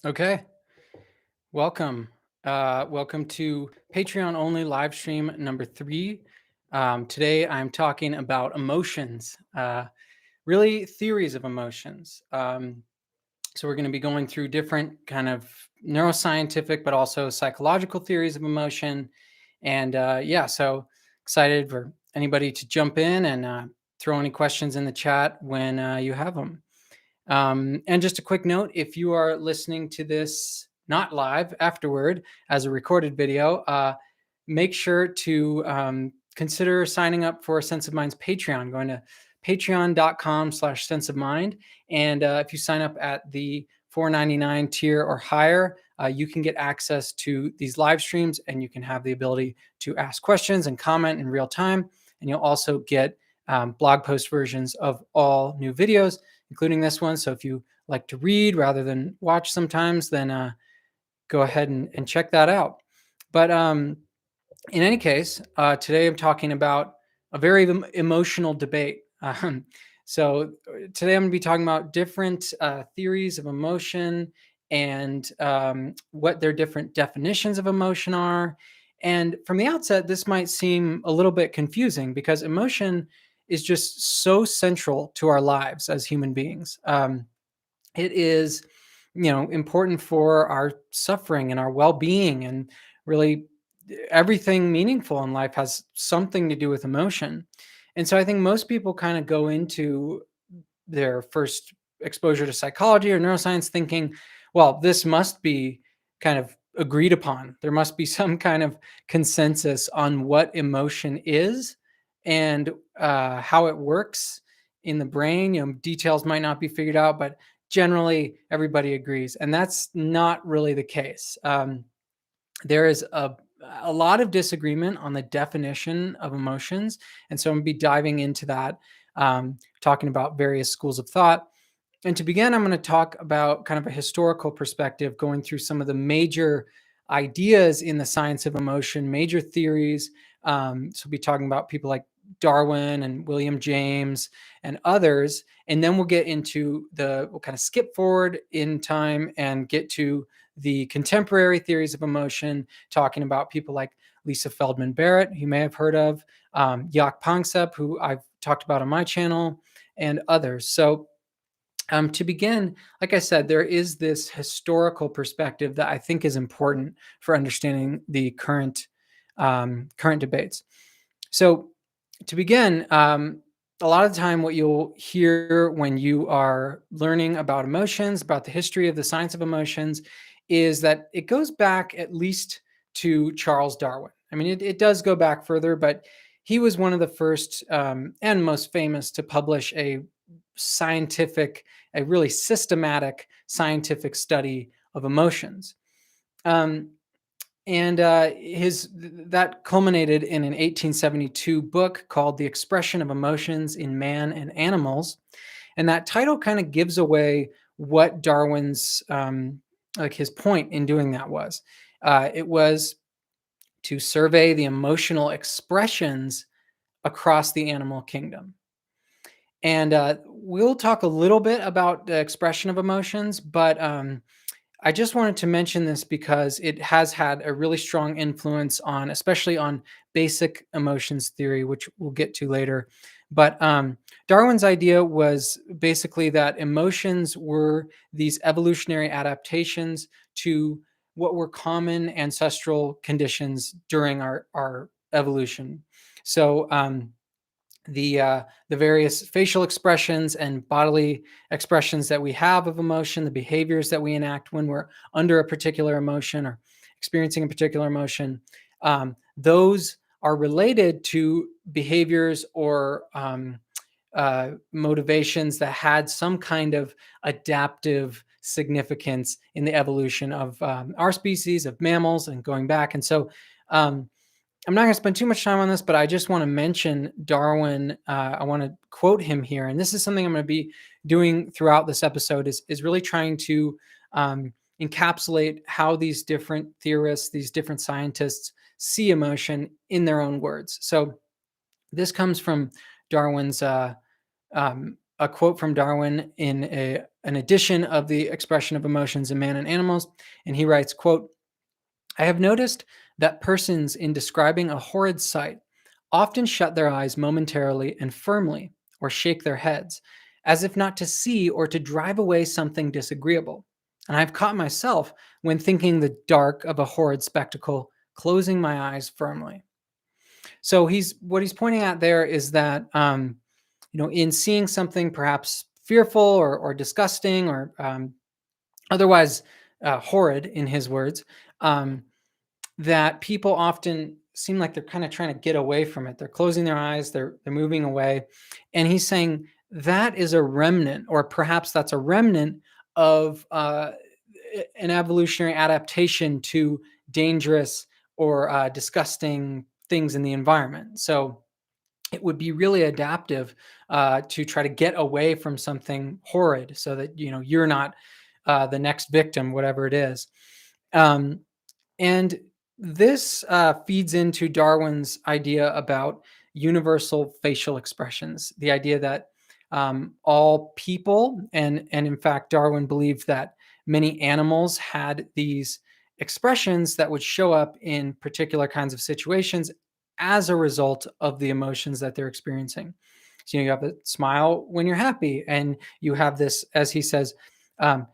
Okay, welcome. Welcome to Patreon only live stream number 3. Today I'm talking about emotions, really theories of emotions. So we're going to be going through different kind of neuroscientific, but also psychological theories of emotion. And yeah, so excited for anybody to jump in and throw any questions in the chat when you have them. And just a quick note, if you are listening to this not live afterward as a recorded video, make sure to consider signing up for Sense of Mind's Patreon, going to patreon.com/sense of mind. And if you sign up at the $4.99 tier or higher, you can get access to these live streams and you can have the ability to ask questions and comment in real time. And you'll also get blog post versions of all new videos, including this one. So if you like to read rather than watch sometimes, then go ahead and check that out. But in any case, today I'm talking about a very emotional debate. So today I'm going to be talking about different theories of emotion and what their different definitions of emotion are. And from the outset, this might seem a little bit confusing because emotion is just so central to our lives as human beings. It is, important for our suffering and our well-being, and really everything meaningful in life has something to do with emotion. And so I think most people kind of go into their first exposure to psychology or neuroscience thinking, well, this must be kind of agreed upon. There must be some kind of consensus on what emotion is and how it works in the brain. Details might not be figured out, but generally everybody agrees. And that's not really the case. There is a lot of disagreement on the definition of emotions. And so I'm going to be diving into that, talking about various schools of thought. And to begin, I'm going to talk about kind of a historical perspective, going through some of the major ideas in the science of emotion, major theories. So we'll be talking about people like Darwin and William James and others. And then we'll get into we'll kind of skip forward in time and get to the contemporary theories of emotion, talking about people like Lisa Feldman Barrett, you may have heard of, Panksepp, who I've talked about on my channel, and others. So to begin, like I said, there is this historical perspective that I think is important for understanding the current debates. So to begin, a lot of the time what you'll hear when you are learning about emotions, about the history of the science of emotions, is that it goes back at least to Charles Darwin. I mean, it does go back further, but he was one of the first and most famous to publish a really systematic scientific study of emotions. And that culminated in an 1872 book called The Expression of Emotions in Man and Animals. And that title kind of gives away what Darwin's, his point in doing that was. It was to survey the emotional expressions across the animal kingdom. And we'll talk a little bit about the expression of emotions, but I just wanted to mention this because it has had a really strong influence on, especially on basic emotions theory, which we'll get to later. But Darwin's idea was basically that emotions were these evolutionary adaptations to what were common ancestral conditions during our evolution. So the various facial expressions and bodily expressions that we have of emotion, the behaviors that we enact when we're under a particular emotion or experiencing a particular emotion, those are related to behaviors or motivations that had some kind of adaptive significance in the evolution of our species, of mammals, and going back. And so I'm not going to spend too much time on this, but I just want to mention Darwin. I want to quote him here, and this is something I'm going to be doing throughout this episode. Is really trying to encapsulate how these different theorists, these different scientists, see emotion in their own words. So this comes from Darwin's a quote from Darwin in an edition of the expression of emotions in man and animals. And he writes, quote, "I have noticed that persons in describing a horrid sight often shut their eyes momentarily and firmly, or shake their heads, as if not to see or to drive away something disagreeable. And I've caught myself, when thinking the dark of a horrid spectacle, closing my eyes firmly." So what he's pointing out there is that in seeing something perhaps fearful or disgusting or otherwise horrid, in his words, that people often seem like they're kind of trying to get away from it. They're closing their eyes, they're moving away. And he's saying that is a remnant, or perhaps that's a remnant of an evolutionary adaptation to dangerous or disgusting things in the environment. So it would be really adaptive to try to get away from something horrid, so that you're not the next victim, whatever it is. And this feeds into Darwin's idea about universal facial expressions, the idea that all people, and in fact, Darwin believed that many animals had these expressions that would show up in particular kinds of situations as a result of the emotions that they're experiencing. So you have a smile when you're happy, and you have this, as he says, um,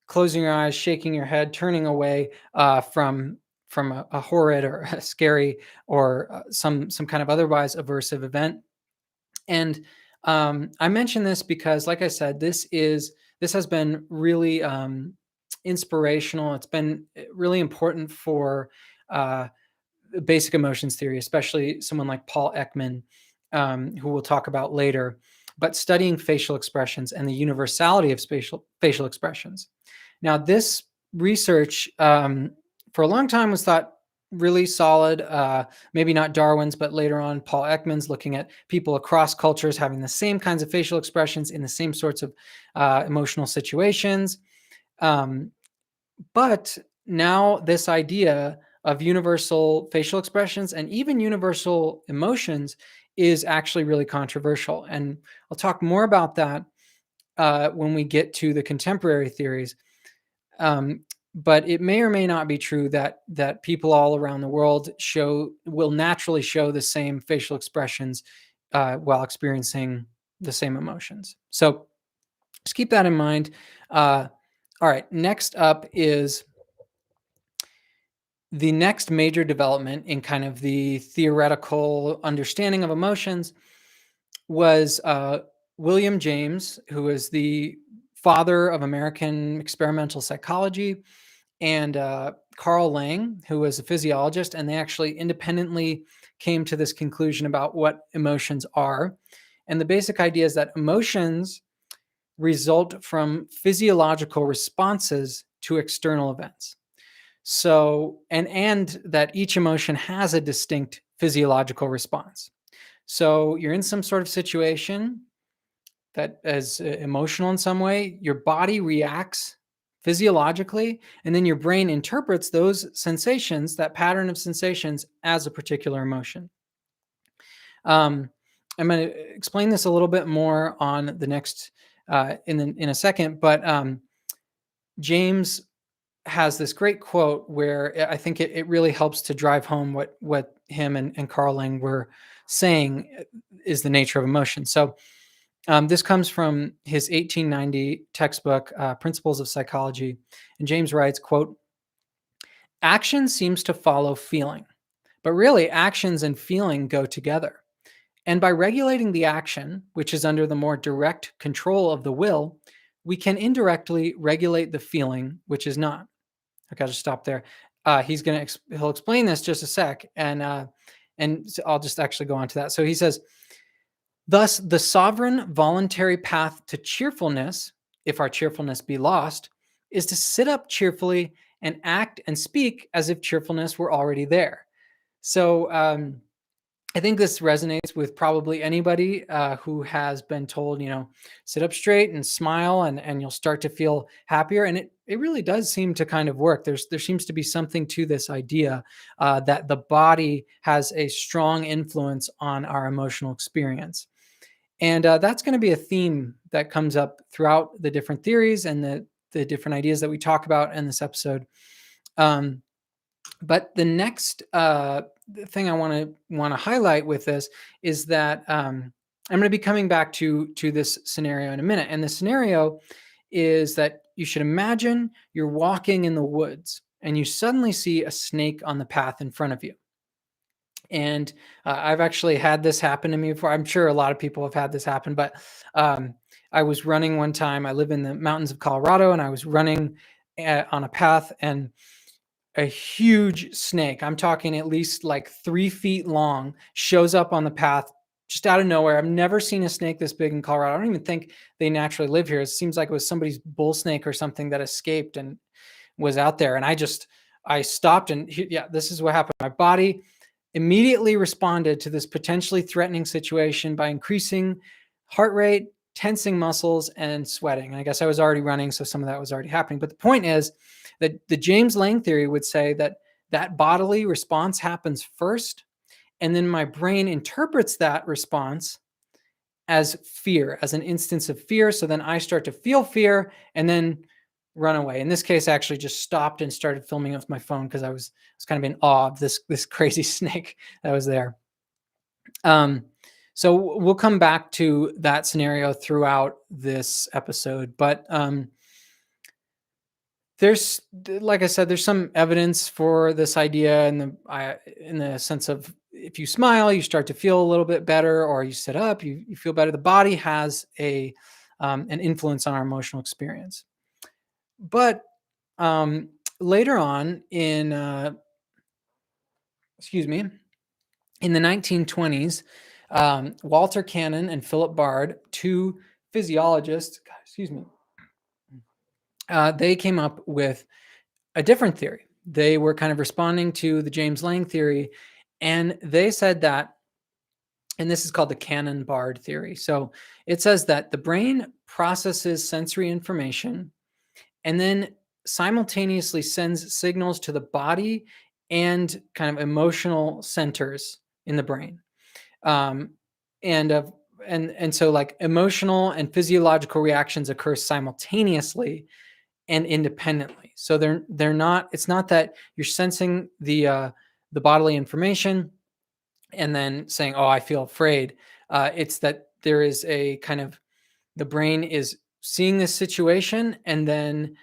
closing your eyes, shaking your head, turning away from a horrid or a scary or some kind of otherwise aversive event. And I mention this because, like I said, this has been really inspirational. It's been really important for basic emotions theory, especially someone like Paul Ekman, who we'll talk about later. But studying facial expressions and the universality of facial expressions. Now, this research for a long time was thought really solid. Maybe not Darwin's, but later on, Paul Ekman's, looking at people across cultures having the same kinds of facial expressions in the same sorts of emotional situations. But now this idea of universal facial expressions and even universal emotions is actually really controversial. And I'll talk more about that when we get to the contemporary theories. But it may or may not be true that people all around the world will naturally show the same facial expressions while experiencing the same emotions. So just keep that in mind. All right, next up is the next major development in kind of the theoretical understanding of emotions was William James, who is the father of American experimental psychology, and Carl Lang, who was a physiologist, and they actually independently came to this conclusion about what emotions are. And the basic idea is that emotions result from physiological responses to external events. So, and that each emotion has a distinct physiological response. So you're in some sort of situation that is emotional in some way, your body reacts physiologically, and then your brain interprets those sensations, that pattern of sensations, as a particular emotion. I'm going to explain this a little bit more on the next in a second, but James has this great quote where I think it really helps to drive home what him and Carl Lang were saying is the nature of emotion. So this comes from his 1890 textbook, Principles of Psychology. And James writes, quote, "Action seems to follow feeling, but really actions and feeling go together. And by regulating the action, which is under the more direct control of the will, we can indirectly regulate the feeling, which is not." Okay, I'll just stop there. He'll explain this just a sec, and so I'll just actually go on to that. So he says, "Thus, the sovereign voluntary path to cheerfulness, if our cheerfulness be lost, is to sit up cheerfully and act and speak as if cheerfulness were already there." So I think this resonates with probably anybody who has been told, sit up straight and smile, and you'll start to feel happier. And it really does seem to kind of work. There seems to be something to this idea that the body has a strong influence on our emotional experience. And that's going to be a theme that comes up throughout the different theories and the different ideas that we talk about in this episode. But the next thing I want to highlight with this is that I'm going to be coming back to this scenario in a minute. And the scenario is that you should imagine you're walking in the woods and you suddenly see a snake on the path in front of you. And I've actually had this happen to me before. I'm sure a lot of people have had this happen, but I was running one time. I live in the mountains of Colorado, and I was running on a path, and a huge snake, I'm talking at least like 3 feet long, shows up on the path just out of nowhere. I've never seen a snake this big in Colorado. I don't even think they naturally live here. It seems like it was somebody's bull snake or something that escaped and was out there. And I stopped, and yeah, this is what happened. My body immediately responded to this potentially threatening situation by increasing heart rate, tensing muscles, and sweating. And I guess I was already running, so some of that was already happening. But the point is that the James-Lange theory would say that that bodily response happens first, and then my brain interprets that response as fear, as an instance of fear. So then I start to feel fear and then run away. In this case, I actually just stopped and started filming with my phone because I was kind of in awe of this crazy snake that was there. So we'll come back to that scenario throughout this episode, but there's, like I said, there's some evidence for this idea in the sense of if you smile, you start to feel a little bit better, or you sit up, you feel better. The body has an influence on our emotional experience. But later on in, in the 1920s, Walter Cannon and Philip Bard, two physiologists, they came up with a different theory. They were kind of responding to the James-Lange theory, and they said that, and this is called the Cannon-Bard theory. So it says that the brain processes sensory information and then simultaneously sends signals to the body and kind of emotional centers in the brain. And so like emotional and physiological reactions occur simultaneously and independently. So they're not, it's not that you're sensing the bodily information and then saying, oh, I feel afraid. It's that there is a kind of, the brain is seeing this situation and then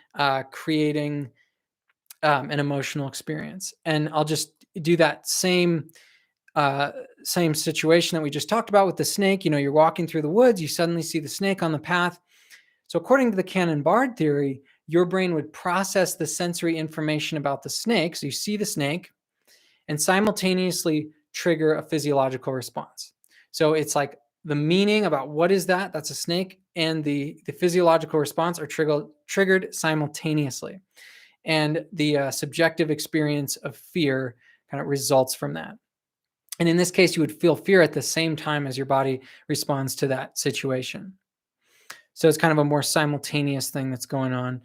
creating an emotional experience. And I'll just do that same situation that we just talked about with the snake. You know, you're walking through the woods, you suddenly see the snake on the path. So according to the Cannon-Bard theory, your brain would process the sensory information about the snake. So you see the snake and simultaneously trigger a physiological response. So it's like the meaning about what is that? That's a snake. And the physiological response are triggered simultaneously. And the subjective experience of fear kind of results from that. And in this case, you would feel fear at the same time as your body responds to that situation. So it's kind of a more simultaneous thing that's going on,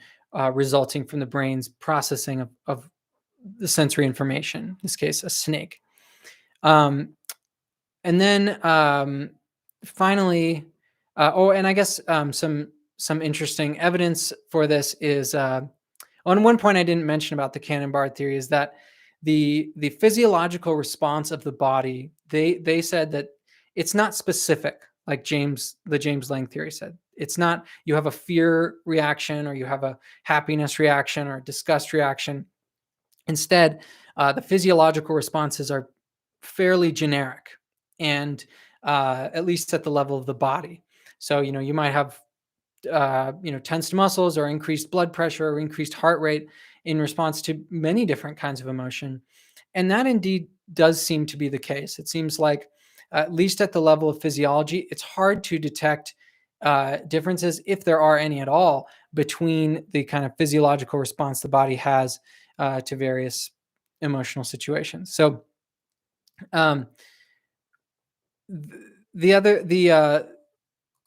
resulting from the brain's processing of the sensory information, in this case, a snake. And then finally, and I guess some interesting evidence for this is, on one point I didn't mention about the Cannon-Bard theory is that the physiological response of the body, they said that it's not specific, like the James-Lange theory said. It's not you have a fear reaction or you have a happiness reaction or a disgust reaction. Instead, the physiological responses are fairly generic, and at least at the level of the body. So, you know, you might have, tensed muscles or increased blood pressure or increased heart rate in response to many different kinds of emotion. And that indeed does seem to be the case. It seems like, at least at the level of physiology, it's hard to detect differences, if there are any at all, between the kind of physiological response the body has to various emotional situations. So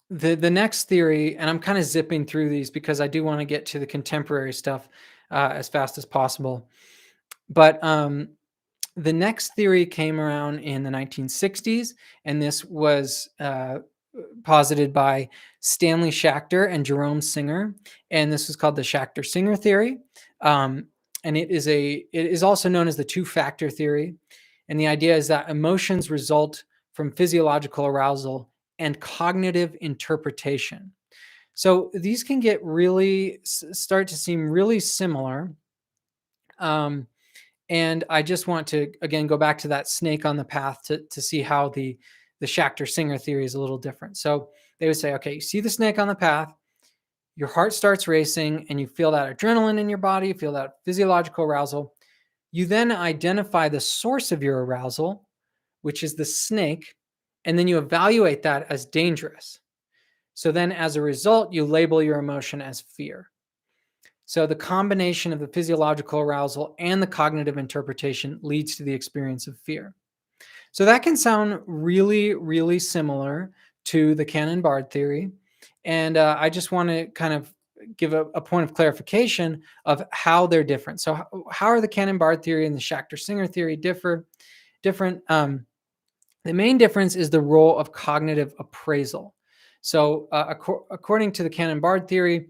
the next theory, and I'm kind of zipping through these because I do want to get to the contemporary stuff as fast as possible. But the next theory came around in the 1960s, and this was posited by Stanley Schachter and Jerome Singer, and this is called the Schacter-Singer theory. And it is also known as the two-factor theory. And the idea is that emotions result from physiological arousal and cognitive interpretation. So these can get start to seem really similar. And I just want to, again, go back to that snake on the path to see how the Schacter-Singer theory is a little different. So they would say, okay, you see the snake on the path, your heart starts racing, and you feel that adrenaline in your body, you feel that physiological arousal. You then identify the source of your arousal, which is the snake, and then you evaluate that as dangerous. So then as a result, you label your emotion as fear. So the combination of the physiological arousal and the cognitive interpretation leads to the experience of fear. So that can sound really, really similar to the Cannon-Bard theory. And I just want to kind of give a point of clarification of how they're different. So how are the Cannon-Bard theory and the Schacter-Singer theory different? The main difference is the role of cognitive appraisal. So according to the Cannon-Bard theory,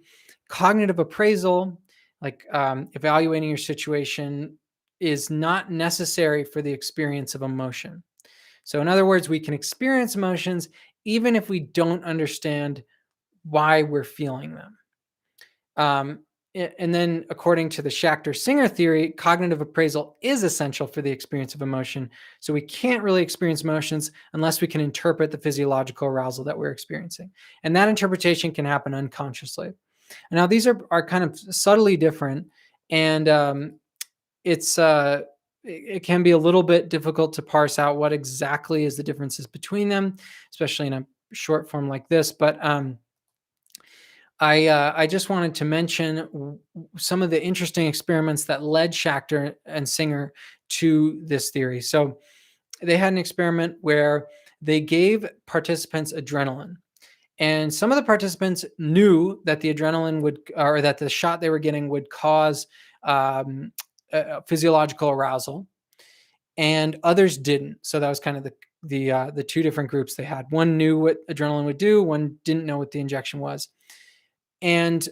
cognitive appraisal, like evaluating your situation, is not necessary for the experience of emotion. So in other words, we can experience emotions even if we don't understand why we're feeling them. And then according to the Schacter-Singer theory, cognitive appraisal is essential for the experience of emotion. So we can't really experience emotions unless we can interpret the physiological arousal that we're experiencing. And that interpretation can happen unconsciously. And now these are kind of subtly different, and it can be a little bit difficult to parse out what exactly is the differences between them, especially in a short form like this. But I just wanted to mention some of the interesting experiments that led Schachter and Singer to this theory. So they had an experiment where they gave participants adrenaline. And some of the participants knew that the adrenaline or that the shot they were getting would cause physiological arousal, and others didn't. So that was kind of the two different groups they had. One knew what adrenaline would do, one didn't know what the injection was. And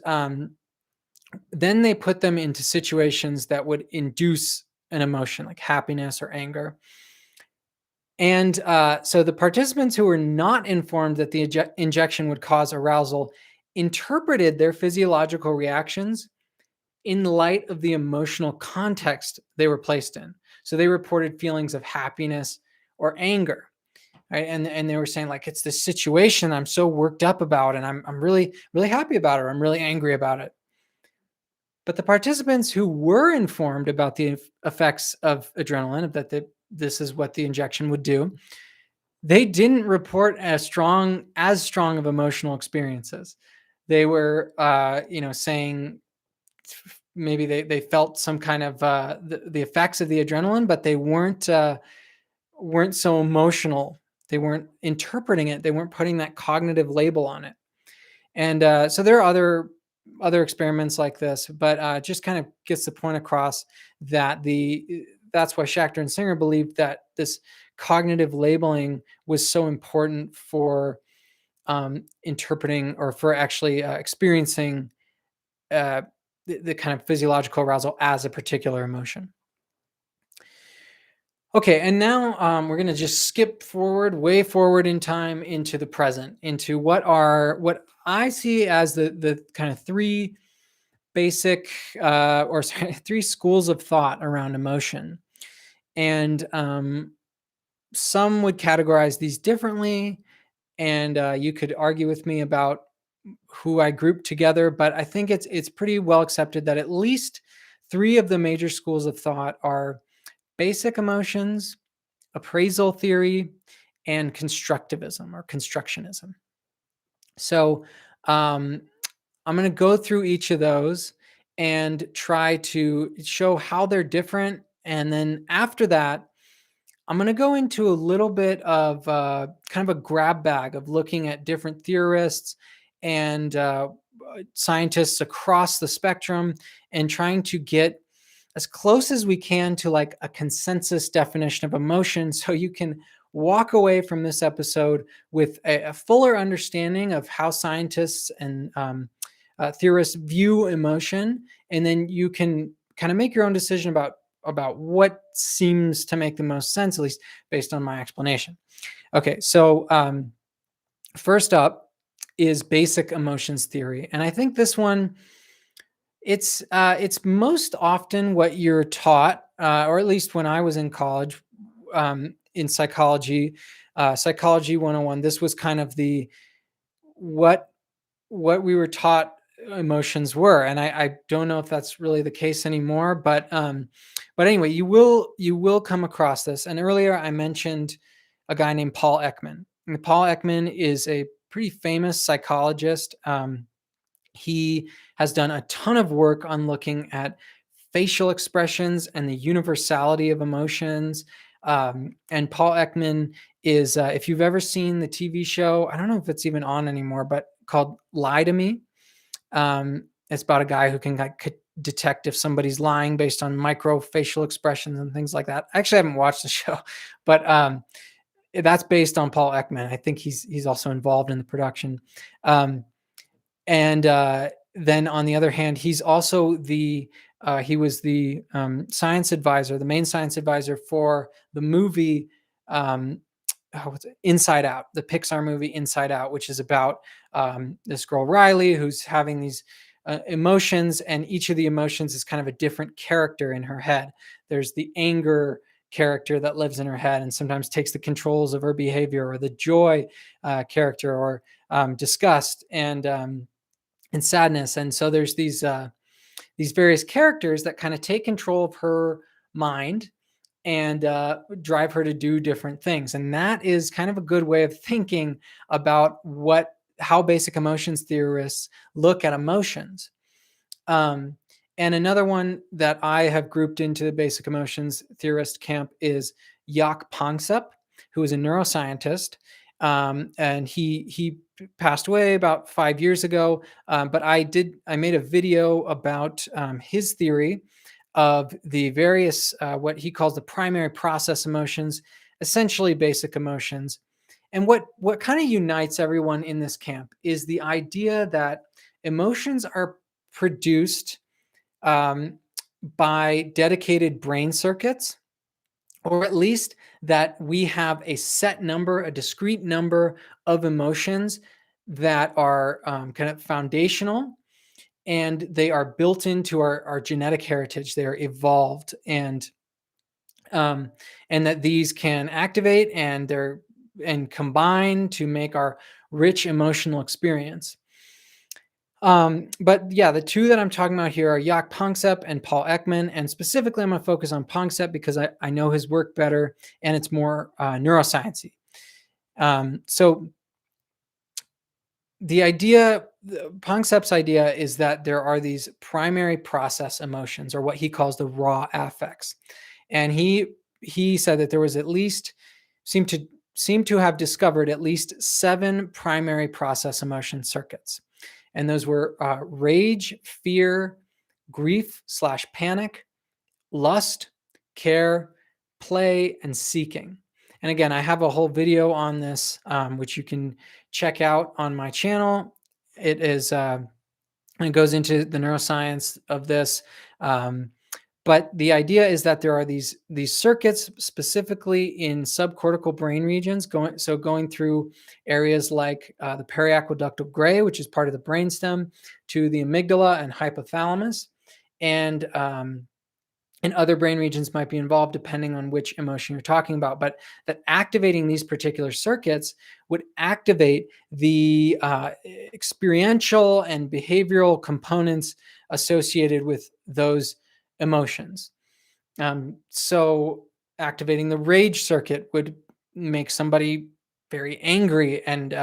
then they put them into situations that would induce an emotion like happiness or anger. And so the participants who were not informed that the injection would cause arousal interpreted their physiological reactions in light of the emotional context they were placed in. So they reported feelings of happiness or anger. Right? And they were saying, like, it's this situation I'm so worked up about, and I'm really, really happy about it, or I'm really angry about it. But the participants who were informed about the effects of adrenaline, that this is what the injection would do, they didn't report as strong of emotional experiences. They were, saying maybe they felt some kind of the effects of the adrenaline, but they weren't so emotional. They weren't interpreting it. They weren't putting that cognitive label on it. And so there are other experiments like this, but just kind of gets the point across that that's why Schachter and Singer believed that this cognitive labeling was so important for interpreting, or for actually experiencing the kind of physiological arousal as a particular emotion. Okay, and now we're going to just skip way forward in time into the present, into what I see as the kind of three basic three schools of thought around emotion. And some would categorize these differently, and you could argue with me about who I grouped together, but I think it's pretty well accepted that at least three of the major schools of thought are basic emotions, appraisal theory, and constructivism or constructionism. So I'm going to go through each of those and try to show how they're different. And then after that, I'm going to go into a little bit of kind of a grab bag of looking at different theorists and scientists across the spectrum and trying to get as close as we can to like a consensus definition of emotion, so you can walk away from this episode with a fuller understanding of how scientists and theorists view emotion, and then you can kind of make your own decision about what seems to make the most sense, at least based on my explanation. Okay, so first up is basic emotions theory, and I think this one, it's most often what you're taught, or at least when I was in college, in psychology, psychology 101. This was kind of the what we were taught emotions were, and I don't know if that's really the case anymore, but anyway, you will come across this. And earlier I mentioned a guy named Paul Ekman. And Paul Ekman is a pretty famous psychologist. He has done a ton of work on looking at facial expressions and the universality of emotions. And Paul Ekman is, if you've ever seen the TV show, I don't know if it's even on anymore, but called Lie to Me. It's about a guy who can detect if somebody's lying based on micro facial expressions and things like that. I actually haven't watched the show, but that's based on Paul Ekman. I think he's also involved in the production. And then on the other hand, he's also he was the science advisor, the main science advisor for the movie Inside Out, the Pixar movie Inside Out, which is about this girl Riley who's having these emotions, and each of the emotions is kind of a different character in her head. There's the anger character that lives in her head and sometimes takes the controls of her behavior, or the joy character, or disgust and sadness. And so there's these various characters that kind of take control of her mind and drive her to do different things. And that is kind of a good way of thinking about how basic emotions theorists look at emotions. And another one that I have grouped into the basic emotions theorist camp is Panksepp, who is a neuroscientist. And he passed away about 5 years ago. But I made a video about his theory of the various, what he calls the primary process emotions, essentially basic emotions. And what kind of unites everyone in this camp is the idea that emotions are produced by dedicated brain circuits, or at least that we have a set number, a discrete number of emotions that are kind of foundational, and they are built into our genetic heritage. They are evolved, and that these can activate and combine to make our rich emotional experience. But yeah, the two that I'm talking about here are Panksepp and Paul Ekman. And specifically, I'm going to focus on Panksepp because I know his work better and it's more neuroscience-y. So the idea, Panksepp's idea is that there are these primary process emotions, or what he calls the raw affects. And he said that there was at least, seemed to have discovered at least 7 primary process emotion circuits. And those were rage, fear, grief/panic, lust, care, play, and seeking. And again, I have a whole video on this, which you can check out on my channel. It is, it goes into the neuroscience of this. But the idea is that there are these circuits specifically in subcortical brain regions going through areas like the periaqueductal gray, which is part of the brainstem, to the amygdala and hypothalamus, and other brain regions might be involved depending on which emotion you're talking about. But that activating these particular circuits would activate the experiential and behavioral components associated with those emotions. So activating the rage circuit would make somebody very angry and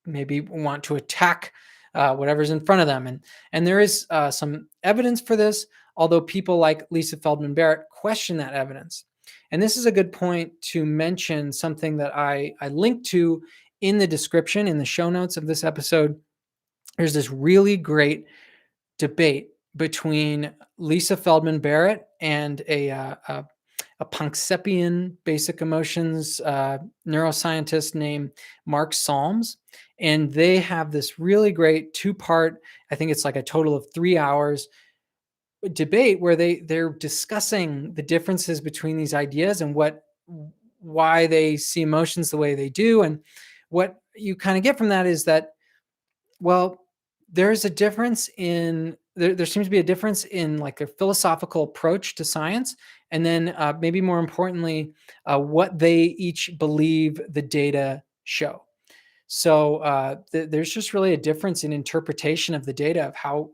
maybe want to attack whatever's in front of them. And there is some evidence for this, although people like Lisa Feldman Barrett question that evidence. And this is a good point to mention something that I linked to in the description, in the show notes of this episode. There's this really great debate between Lisa Feldman Barrett and a a Panksepian basic emotions neuroscientist named Mark Solms. And they have this really great two-part, I think it's like a total of 3 hours debate where they're discussing the differences between these ideas and why they see emotions the way they do. And what you kind of get from that is that, well, there's a difference in there seems to be a difference in like their philosophical approach to science, and then maybe more importantly, what they each believe the data show. So there's just really a difference in interpretation of the data of how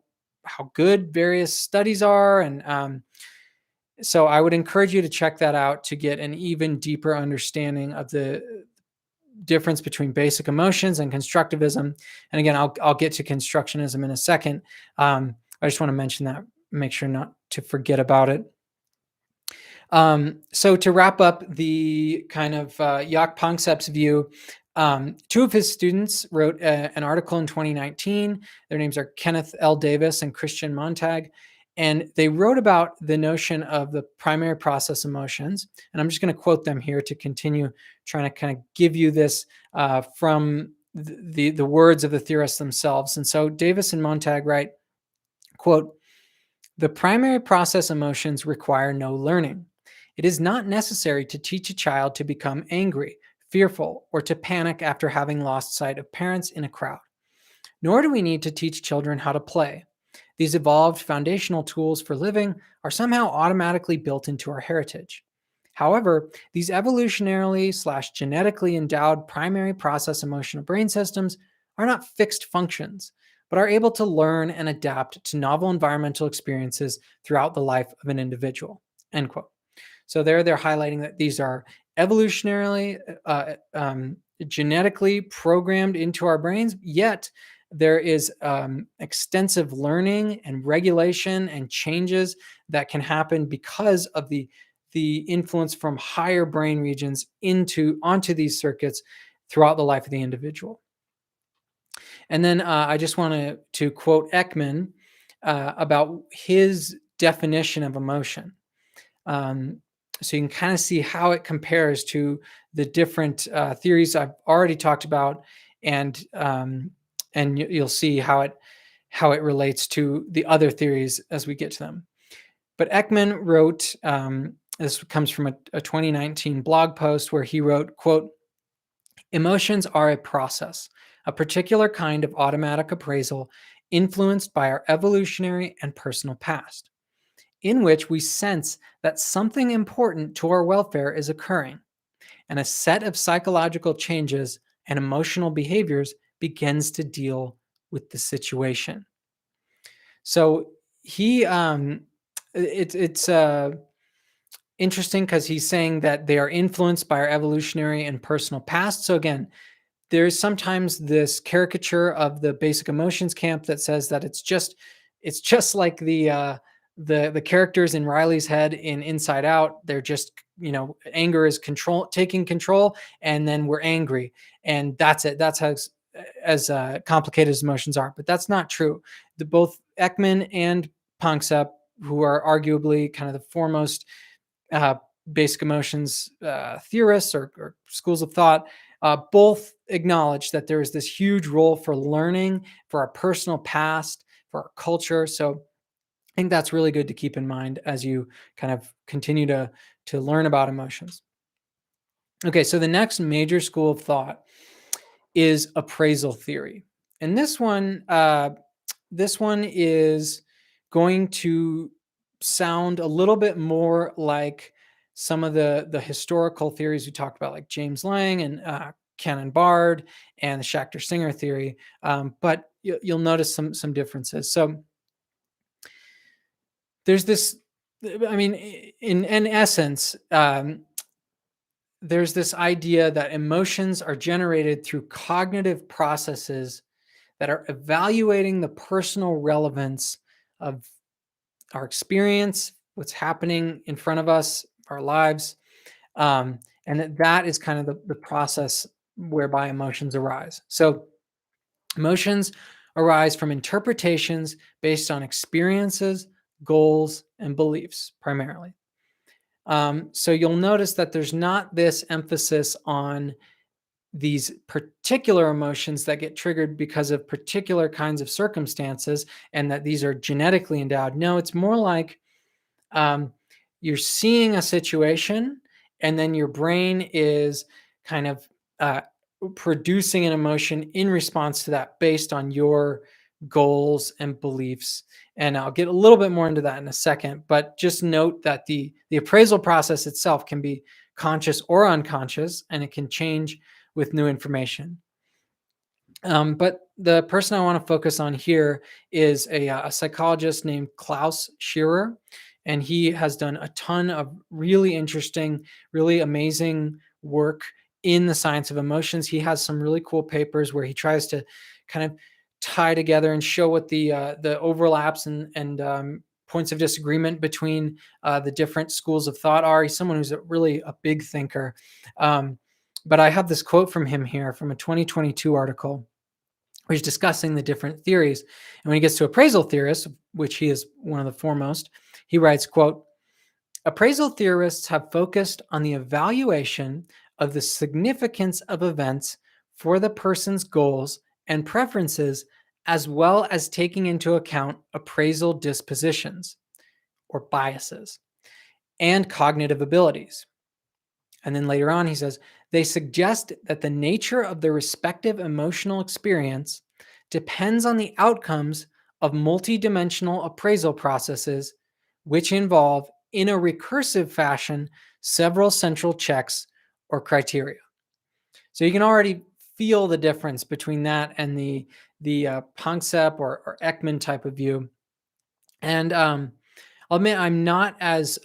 good various studies are, and so I would encourage you to check that out to get an even deeper understanding of the difference between basic emotions and constructivism. And again, I'll get to constructionism in a second. I just want to mention that, make sure not to forget about it. So to wrap up the kind of Jaak Panksepp's view, two of his students wrote an article in 2019. Their names are Kenneth L. Davis and Christian Montag. And they wrote about the notion of the primary process emotions. And I'm just going to quote them here to continue trying to kind of give you this from the words of the theorists themselves. And so Davis and Montag write, quote, "The primary process emotions require no learning. It is not necessary to teach a child to become angry, fearful, or to panic after having lost sight of parents in a crowd. Nor do we need to teach children how to play. These evolved foundational tools for living are somehow automatically built into our heritage. However, these evolutionarily/genetically endowed primary process emotional brain systems are not fixed functions, but are able to learn and adapt to novel environmental experiences throughout the life of an individual." End quote. So they're highlighting that these are evolutionarily, genetically programmed into our brains, yet there is extensive learning and regulation and changes that can happen because of the influence from higher brain regions onto these circuits throughout the life of the individual. And then I just want to quote Ekman about his definition of emotion. So you can kind of see how it compares to the different theories I've already talked about, and you'll see how it relates to the other theories as we get to them. But Ekman wrote, this comes from a 2019 blog post where he wrote, quote, "Emotions are a process, a particular kind of automatic appraisal influenced by our evolutionary and personal past, in which we sense that something important to our welfare is occurring, and a set of psychological changes and emotional behaviors begins to deal with the situation." So he, it's interesting because he's saying that they are influenced by our evolutionary and personal past. So again, there's sometimes this caricature of the basic emotions camp that says that it's just like the characters in Riley's head in Inside Out. They're just, anger is taking control, and then we're angry, and that's it. That's how as complicated as emotions are. But that's not true. Both Ekman and Panksepp, who are arguably kind of the foremost basic emotions theorists or schools of thought, both acknowledge that there is this huge role for learning, for our personal past, for our culture. So I think that's really good to keep in mind as you kind of continue to learn about emotions. Okay, so the next major school of thought is appraisal theory, and this one is going to sound a little bit more like some of the historical theories we talked about, like James-Lange and Cannon-Bard and the Schacter-Singer theory, but you'll notice some differences. So there's this, I mean, in essence, there's this idea that emotions are generated through cognitive processes that are evaluating the personal relevance of our experience, what's happening in front of us, our lives, and that is kind of the process whereby emotions arise. So emotions arise from interpretations based on experiences, goals, and beliefs primarily. So you'll notice that there's not this emphasis on these particular emotions that get triggered because of particular kinds of circumstances and that these are genetically endowed. No, it's more like um, you're seeing a situation and then your brain is kind of producing an emotion in response to that based on your goals and beliefs. And I'll get a little bit more into that in a second, but just note that the appraisal process itself can be conscious or unconscious, and it can change with new information. But the person I want to focus on here is a psychologist named Klaus Scherer, and he has done a ton of really interesting, really amazing work in the science of emotions. He has some really cool papers where he tries to kind of tie together and show what the overlaps and points of disagreement between the different schools of thought are. He's someone who's really a big thinker. But I have this quote from him here from a 2022 article where he's discussing the different theories. And when he gets to appraisal theorists, which he is one of the foremost, he writes, quote, appraisal theorists have focused on the evaluation of the significance of events for the person's goals and preferences, as well as taking into account appraisal dispositions or biases and cognitive abilities. And then later on, he says, they suggest that the nature of the respective emotional experience depends on the outcomes of multidimensional appraisal processes, which involve, in a recursive fashion, several central checks or criteria. So you can already feel the difference between that and the Panksepp or Ekman type of view. And I'll admit I'm not as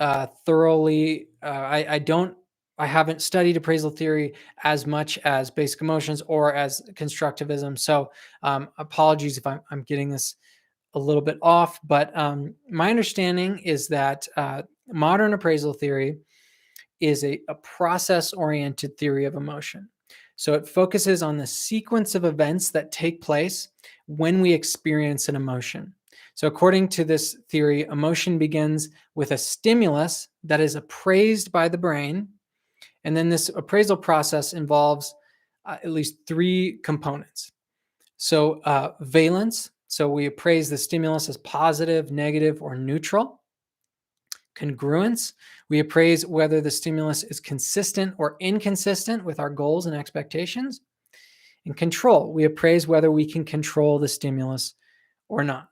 thoroughly. I haven't studied appraisal theory as much as basic emotions or as constructivism. So apologies if I'm getting this a little bit off. But my understanding is that modern appraisal theory is a process-oriented theory of emotion. So it focuses on the sequence of events that take place when we experience an emotion. So according to this theory, emotion begins with a stimulus that is appraised by the brain. And then this appraisal process involves at least three components. So valence, so we appraise the stimulus as positive, negative, or neutral. Congruence, we appraise whether the stimulus is consistent or inconsistent with our goals and expectations. And control, we appraise whether we can control the stimulus or not.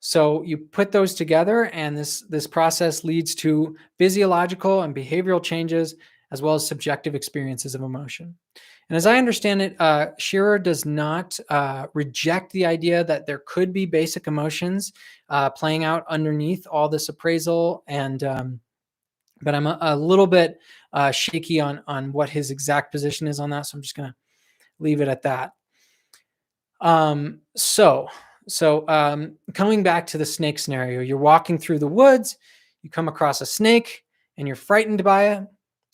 So you put those together, and this process leads to physiological and behavioral changes, as well as subjective experiences of emotion. And as I understand it, Scherer does not reject the idea that there could be basic emotions playing out underneath all this appraisal. And but I'm a little bit shaky on what his exact position is on that, so I'm just going to leave it at that. So coming back to the snake scenario, you're walking through the woods, you come across a snake, and you're frightened by it.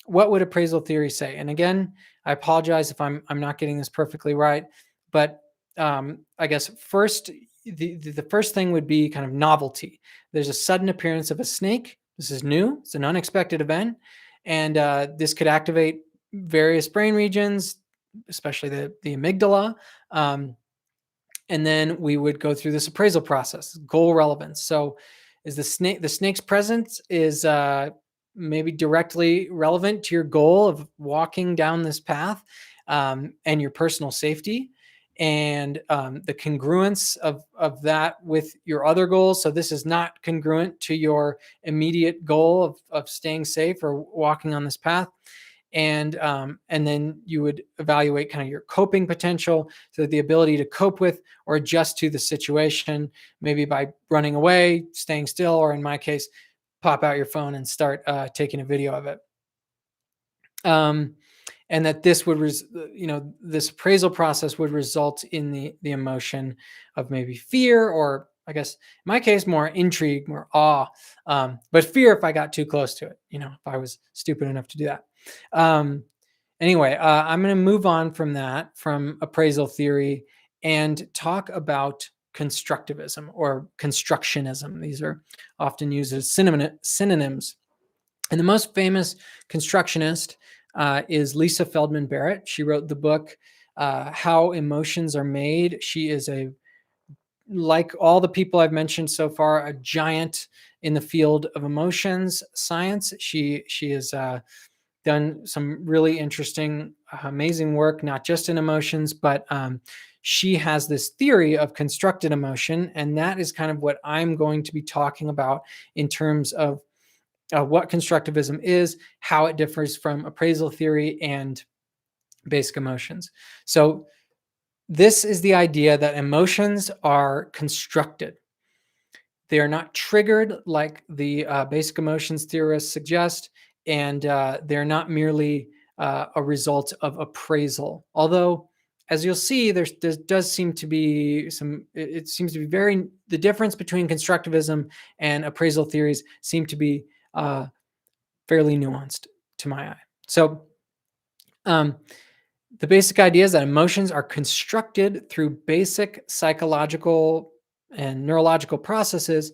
What would appraisal theory say? And again, I apologize if I'm not getting this perfectly right, but I guess first the first thing would be kind of novelty. There's a sudden appearance of a snake. This is new. It's an unexpected event, and this could activate various brain regions, especially the amygdala. And then we would go through this appraisal process, goal relevance. So is the snake's presence is maybe directly relevant to your goal of walking down this path and your personal safety and the congruence of that with your other goals. So this is not congruent to your immediate goal of staying safe or walking on this path. And then you would evaluate kind of your coping potential, so the ability to cope with or adjust to the situation, maybe by running away, staying still, or in my case, pop out your phone and start taking a video of it. And that this would, this appraisal process would result in the emotion of maybe fear, or I guess in my case, more intrigue, more awe, but fear if I got too close to it, if I was stupid enough to do that. Anyway, I'm going to move on from appraisal theory, and talk about constructivism or constructionism. These are often used as synonyms. And the most famous constructionist is Lisa Feldman Barrett. She wrote the book, How Emotions Are Made. She is like all the people I've mentioned so far, a giant in the field of emotions science. She has done some really interesting, amazing work, not just in emotions, but she has this theory of constructed emotion. And that is kind of what I'm going to be talking about in terms of what constructivism is, how it differs from appraisal theory and basic emotions. So this is the idea that emotions are constructed. They are not triggered like the basic emotions theorists suggest, and they're not merely a result of appraisal. Although, as you'll see, there does seem to be it seems to be the difference between constructivism and appraisal theories seem to be fairly nuanced to my eye. So, the basic idea is that emotions are constructed through basic psychological and neurological processes,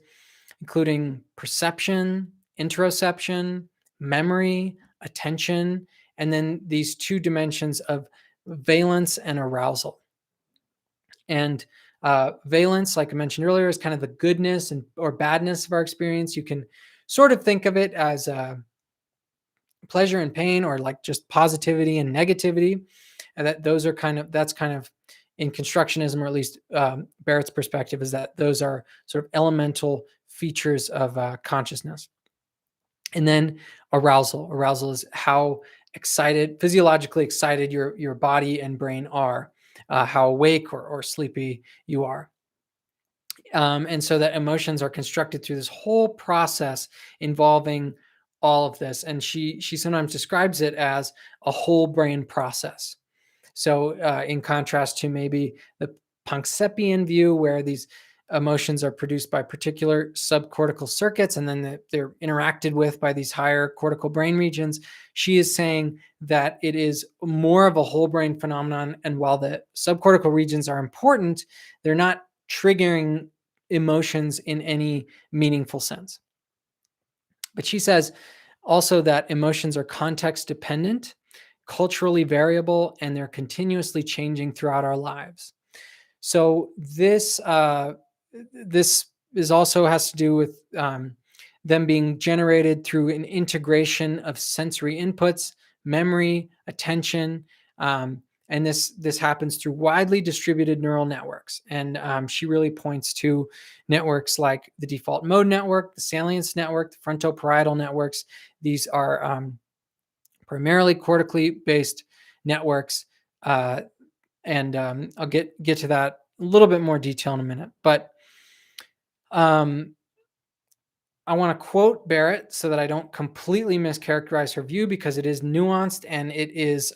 including perception, interoception, memory, attention, and then these two dimensions of valence and arousal. And valence, like I mentioned earlier, is kind of the goodness or badness of our experience. You can sort of think of it as pleasure and pain, or like just positivity and negativity. And that's kind of in constructionism, or at least Barrett's perspective, is that those are sort of elemental features of consciousness. And then arousal is how physiologically excited your body and brain are, how awake or sleepy you are. And so that emotions are constructed through this whole process involving all of this. And she sometimes describes it as a whole brain process. So in contrast to maybe the Pankseppian view, where these emotions are produced by particular subcortical circuits and then they're interacted with by these higher cortical brain regions, she is saying that it is more of a whole brain phenomenon. And while the subcortical regions are important, they're not triggering emotions in any meaningful sense. But she says also that emotions are context dependent, culturally variable, and they're continuously changing throughout our lives. So this is also has to do with them being generated through an integration of sensory inputs, memory, attention, and this happens through widely distributed neural networks. And she really points to networks like the default mode network, the salience network, the frontoparietal networks. These are primarily cortically based networks, and I'll get to that a little bit more detail in a minute. But I want to quote Barrett so that I don't completely mischaracterize her view, because it is nuanced, and it is,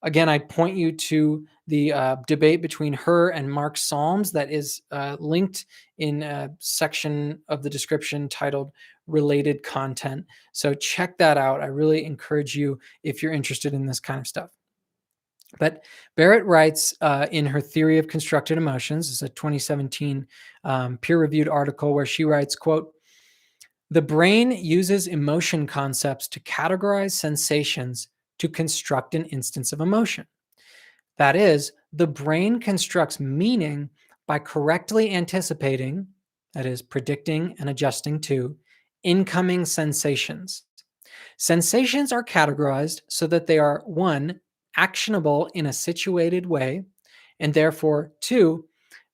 again, I point you to the debate between her and Mark Solms that is linked in a section of the description titled Related Content. So check that out. I really encourage you if you're interested in this kind of stuff. But Barrett writes in her Theory of Constructed Emotions, it's a 2017 peer-reviewed article where she writes, quote, "The brain uses emotion concepts to categorize sensations to construct an instance of emotion. That is, the brain constructs meaning by correctly anticipating, that is, predicting and adjusting to, incoming sensations. Sensations are categorized so that they are, 1, actionable in a situated way, and therefore, 2,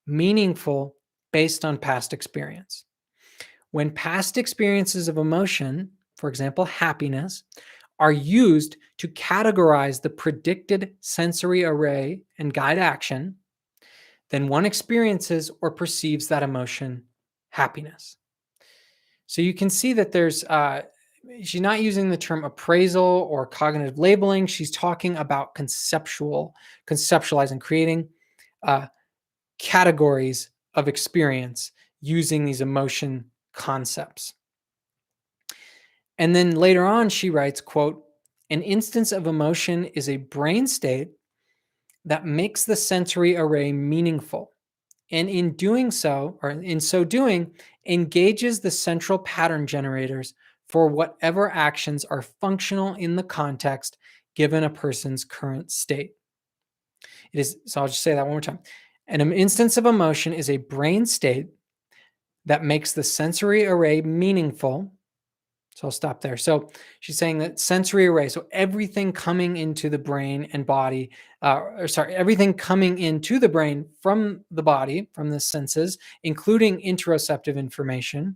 meaningful based on past experience. When past experiences of emotion, for example, happiness, are used to categorize the predicted sensory array and guide action, then one experiences or perceives that emotion, happiness." So you can see that there's, she's not using the term appraisal or cognitive labeling. She's talking about conceptualizing, creating categories of experience using these emotion concepts. And then later on, she writes, quote, "An instance of emotion is a brain state that makes the sensory array meaningful, and in so doing, engages the central pattern generators for whatever actions are functional in the context given a person's current state. It is, so I'll just say that one more time. An instance of emotion is a brain state that makes the sensory array meaningful. So I'll stop there. So she's saying that sensory array, so everything coming into the brain and body, everything coming into the brain from the body, from the senses, including interoceptive information,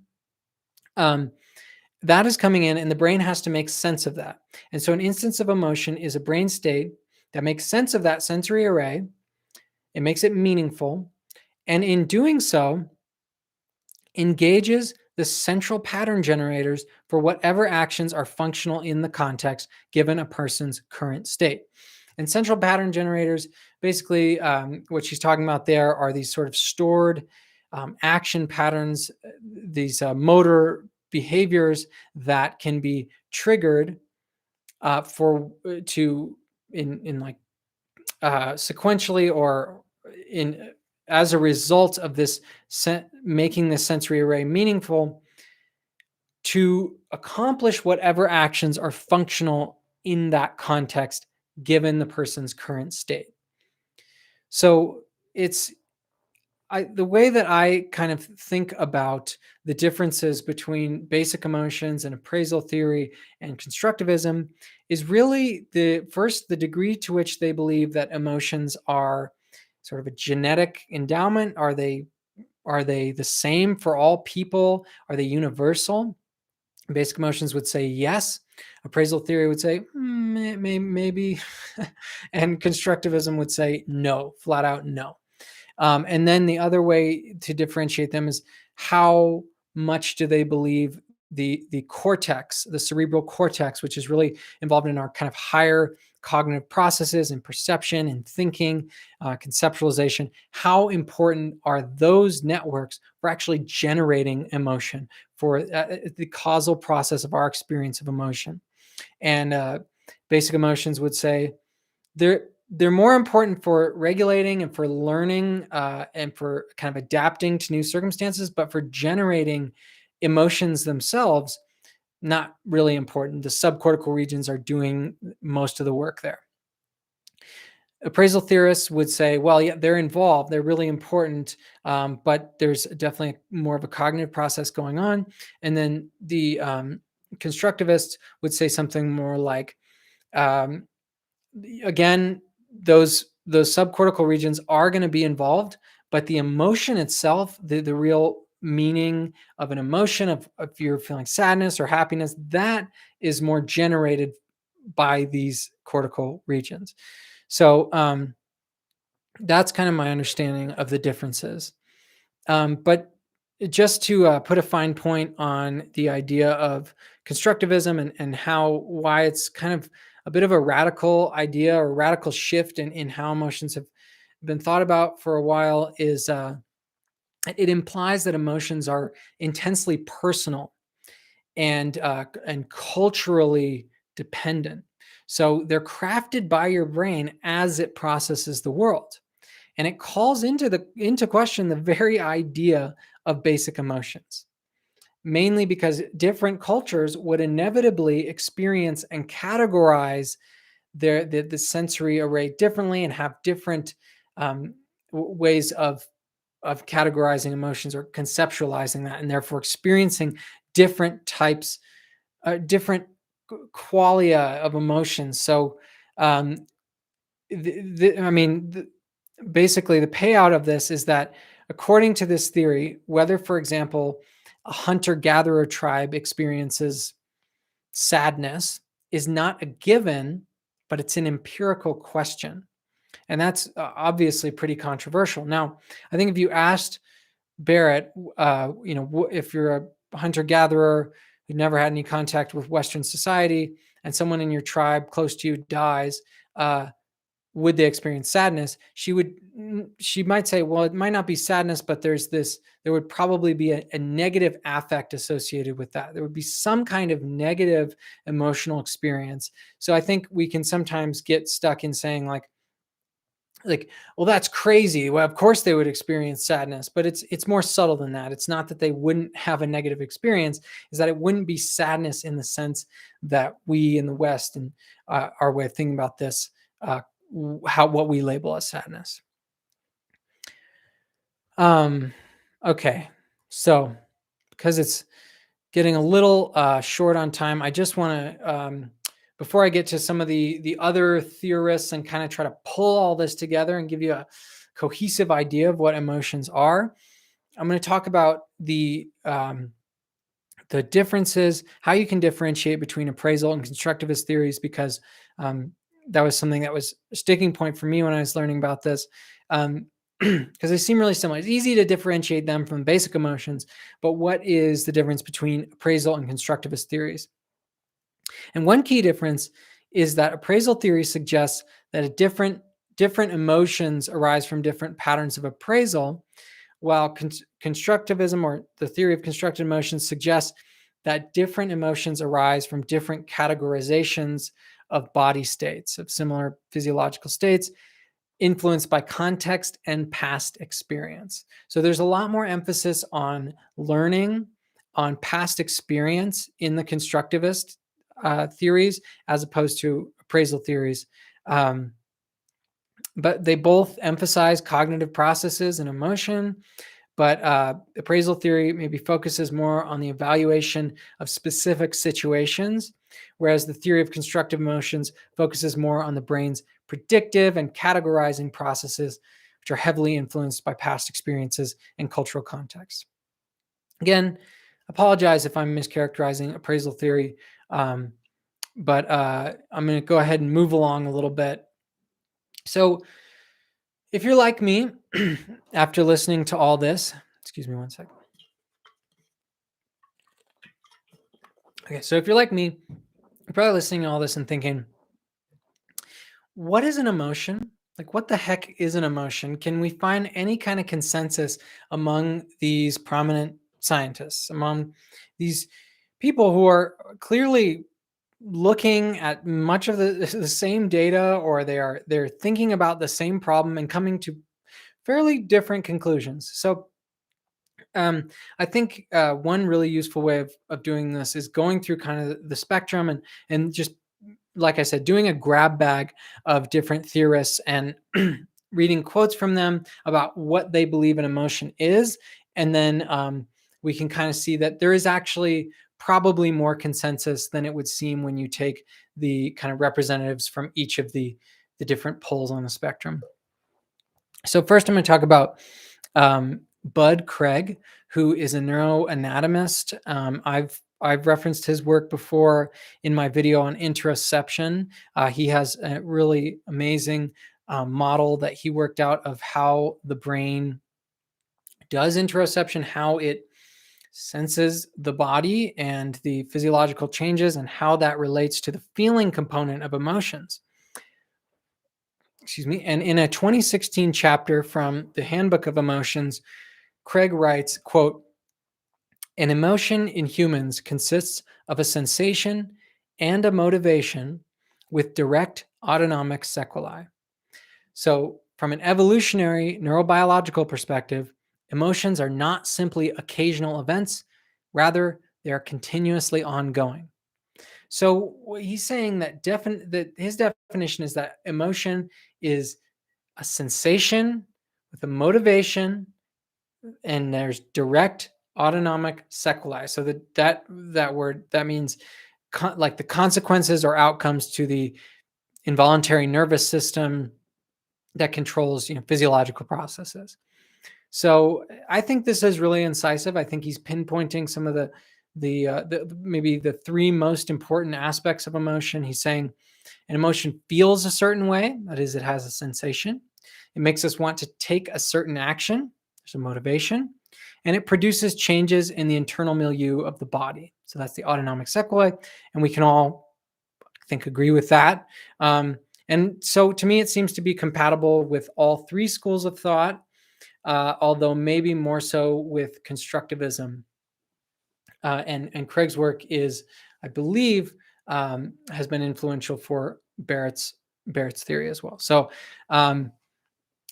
that is coming in, and the brain has to make sense of that. And so an instance of emotion is a brain state that makes sense of that sensory array. It makes it meaningful, and in doing so, engages the central pattern generators for whatever actions are functional in the context given a person's current state. And central pattern generators, basically, what she's talking about there are these sort of stored action patterns, these motor behaviors that can be triggered sequentially or in as a result of this making the sensory array meaningful to accomplish whatever actions are functional in that context given the person's current state. So it's the way that I kind of think about the differences between basic emotions and appraisal theory and constructivism is really the degree to which they believe that emotions are sort of a genetic endowment. Are they the same for all people? Are they universal? Basic emotions would say yes. Appraisal theory would say maybe, and constructivism would say no, flat out no. And then the other way to differentiate them is how much do they believe the cortex, the cerebral cortex, which is really involved in our kind of higher cognitive processes and perception and thinking, conceptualization. How important are those networks for actually generating emotion, for the causal process of our experience of emotion? And basic emotions would say they're more important for regulating and for learning and for kind of adapting to new circumstances, but for generating emotions themselves, not really important. The subcortical regions are doing most of the work there. Appraisal theorists would say, well, yeah, they're involved, they're really important, but there's definitely more of a cognitive process going on. And then the constructivists would say something more like, again, those subcortical regions are going to be involved, but the emotion itself, the real meaning of an emotion, of if you're feeling sadness or happiness, that is more generated by these cortical regions. So that's kind of my understanding of the differences. But just to put a fine point on the idea of constructivism and why it's kind of a bit of a radical idea or radical shift in how emotions have been thought about for a while, is it implies that emotions are intensely personal and culturally dependent. So they're crafted by your brain as it processes the world. And it calls into question the very idea of basic emotions, mainly because different cultures would inevitably experience and categorize the sensory array differently and have different ways of categorizing emotions or conceptualizing that, and therefore experiencing different types, different qualia of emotions. So, basically, the payout of this is that, according to this theory, whether, for example, a hunter-gatherer tribe experiences sadness is not a given, but it's an empirical question. And that's obviously pretty controversial. Now, I think if you asked Barrett, if you're a hunter-gatherer who never had any contact with Western society and someone in your tribe close to you dies, would they experience sadness? She might say, well, it might not be sadness, but there would probably be a negative affect associated with that. There would be some kind of negative emotional experience. So I think we can sometimes get stuck in saying, like, like, well, that's crazy. Well, of course they would experience sadness, but it's more subtle than that. It's not that they wouldn't have a negative experience, is that it wouldn't be sadness in the sense that we in the West and our way of thinking about this, what we label as sadness. Okay, so because it's getting a little short on time, I just want to, before I get to some of the other theorists and kind of try to pull all this together and give you a cohesive idea of what emotions are, I'm going to talk about the differences, how you can differentiate between appraisal and constructivist theories, because that was something that was a sticking point for me when I was learning about this. Because they seem really similar. It's easy to differentiate them from basic emotions, but what is the difference between appraisal and constructivist theories? And one key difference is that appraisal theory suggests that different emotions arise from different patterns of appraisal, while constructivism, or the theory of constructed emotions, suggests that different emotions arise from different categorizations of body states, of similar physiological states, influenced by context and past experience. So there's a lot more emphasis on learning, on past experience in the constructivist theories as opposed to appraisal theories. But they both emphasize cognitive processes and emotion. But appraisal theory maybe focuses more on the evaluation of specific situations, whereas the theory of constructive emotions focuses more on the brain's predictive and categorizing processes, which are heavily influenced by past experiences and cultural context. Again, apologize if I'm mischaracterizing appraisal theory, but I'm going to go ahead and move along a little bit. So if you're like me, after listening to all this, excuse me one second. Okay, so if you're like me, you're probably listening to all this and thinking, what is an emotion? Like, what the heck is an emotion? Can we find any kind of consensus among these prominent scientists, among these people who are clearly looking at much of the same data, or they're thinking about the same problem and coming to fairly different conclusions? So I think one really useful way of doing this is going through kind of the spectrum and just, like I said, doing a grab bag of different theorists and reading quotes from them about what they believe an emotion is. And then we can kind of see that there is actually probably more consensus than it would seem when you take the kind of representatives from each of the different poles on the spectrum. So first I'm going to talk about Bud Craig, who is a neuroanatomist. I've referenced his work before in my video on interoception. He has a really amazing model that he worked out of how the brain does interoception, how it senses the body and the physiological changes, and how that relates to the feeling component of emotions. Excuse me. And in a 2016 chapter from the Handbook of Emotions, Craig writes, quote, "An emotion in humans consists of a sensation and a motivation with direct autonomic sequelae." So, from an evolutionary neurobiological perspective, emotions are not simply occasional events, rather, they are continuously ongoing. So, he's saying that his definition is that emotion is a sensation with a motivation, and there's direct autonomic sequelae. So that word, that means like the consequences or outcomes to the involuntary nervous system that controls physiological processes. So I think this is really incisive. I think he's pinpointing some of the maybe the three most important aspects of emotion. He's saying an emotion feels a certain way, that is, it has a sensation. It makes us want to take a certain action. There's a motivation. And it produces changes in the internal milieu of the body. So that's the autonomic sequelae. And we can all, I think, agree with that. And so to me, it seems to be compatible with all three schools of thought, although maybe more so with constructivism. And Craig's work is, I believe, has been influential for Barrett's theory as well. So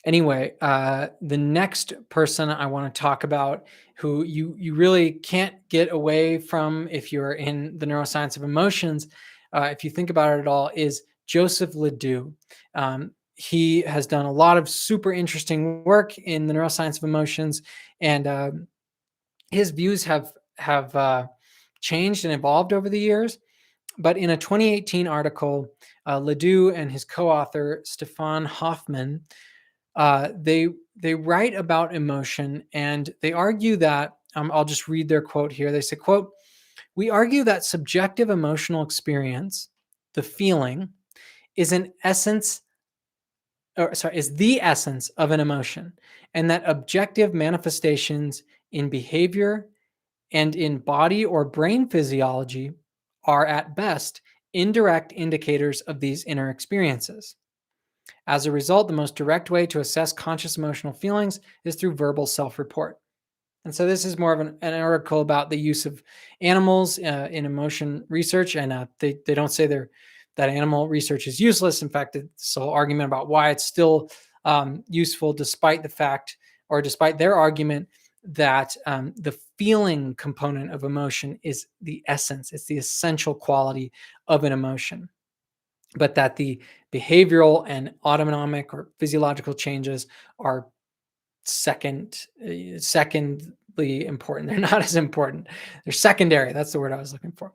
Anyway, the next person I want to talk about, who you really can't get away from if you're in the neuroscience of emotions, if you think about it at all, is Joseph Ledoux. He has done a lot of super interesting work in the neuroscience of emotions, and his views have changed and evolved over the years. But in a 2018 article, Ledoux and his co-author Stefan Hofmann, they write about emotion, and they argue that I'll just read their quote here. They say, quote, "We argue that subjective emotional experience, the feeling, is the essence of an emotion, and that objective manifestations in behavior and in body or brain physiology are at best indirect indicators of these inner experiences. As a result, the most direct way to assess conscious emotional feelings is through verbal self-report." And so this is more of an article about the use of animals in emotion research. And they don't say that animal research is useless. In fact, it's a whole argument about why it's still useful, despite the fact, or despite their argument, that the feeling component of emotion is the essence. It's the essential quality of an emotion, but that the behavioral and autonomic or physiological changes are secondly important. They're not as important. They're secondary. That's the word I was looking for.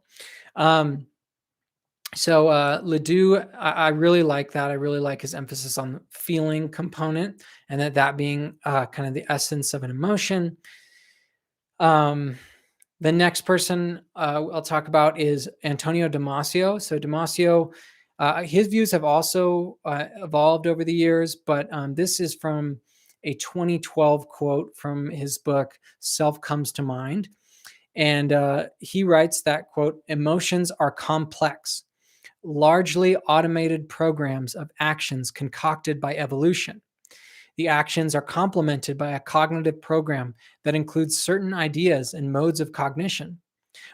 So Ledoux, I really like that. I really like his emphasis on the feeling component, and that being kind of the essence of an emotion. The next person I'll talk about is Antonio Damasio. So Damasio, his views have also evolved over the years, but this is from a 2012 quote from his book, Self Comes to Mind. And he writes that, quote, "Emotions are complex, largely automated programs of actions concocted by evolution. The actions are complemented by a cognitive program that includes certain ideas and modes of cognition.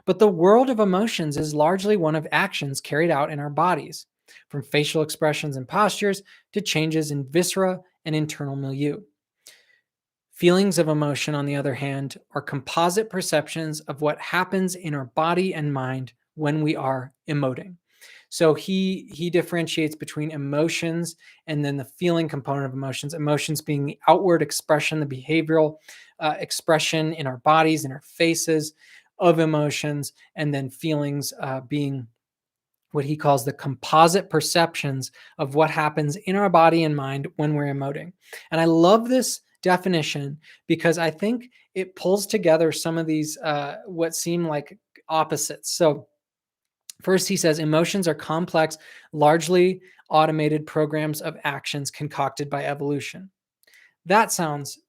But the world of emotions is largely one of actions carried out in our bodies, from facial expressions and postures to changes in viscera and internal milieu. Feelings of emotion, on the other hand, are composite perceptions of what happens in our body and mind when we are emoting." So he differentiates between emotions and then the feeling component of emotions. Emotions being the outward expression, the behavioral expression in our bodies, in our faces of emotions, and then feelings being what he calls the composite perceptions of what happens in our body and mind when we're emoting. And I love this definition because I think it pulls together some of these what seem like opposites. So first, he says emotions are complex, largely automated programs of actions concocted by evolution. That sounds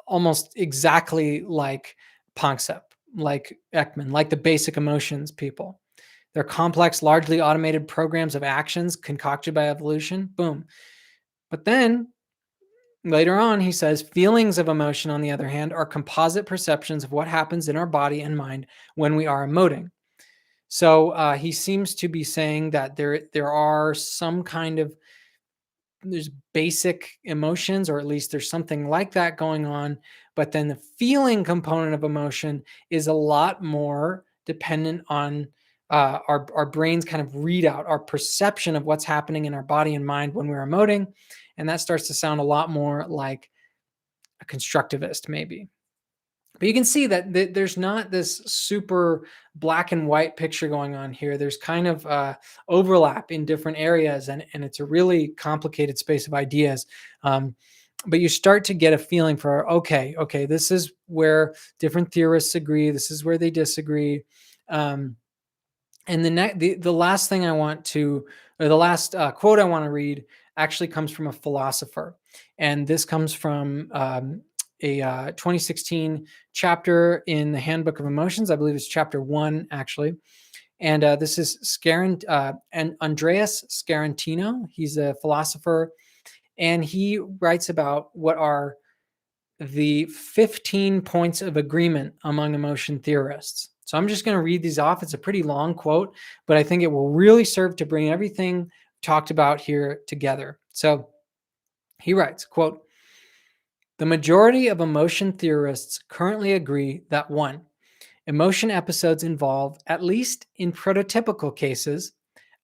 almost exactly like Panksepp, like Ekman, like the basic emotions people. They're complex, largely automated programs of actions concocted by evolution. Boom. But then later on, he says feelings of emotion, on the other hand, are composite perceptions of what happens in our body and mind when we are emoting. So he seems to be saying that there are some kind of there's basic emotions, or at least there's something like that going on. But then the feeling component of emotion is a lot more dependent on our brain's kind of readout, our perception of what's happening in our body and mind when we're emoting. And that starts to sound a lot more like a constructivist, maybe. But you can see that there's not this super black and white picture going on here. There's kind of overlap in different areas, and it's a really complicated space of ideas. But you start to get a feeling for, okay, this is where different theorists agree. This is where they disagree. And the last thing I want to, or the last quote I want to read actually comes from a philosopher. And this comes from a 2016 chapter in the Handbook of Emotions. I believe it's chapter 1, actually. And this is and Andreas Scarantino. He's a philosopher, and he writes about what are the 15 points of agreement among emotion theorists. So I'm just going to read these off. It's a pretty long quote, but I think it will really serve to bring everything talked about here together. So he writes, quote, The majority of emotion theorists currently agree that 1. Emotion episodes involve, at least in prototypical cases,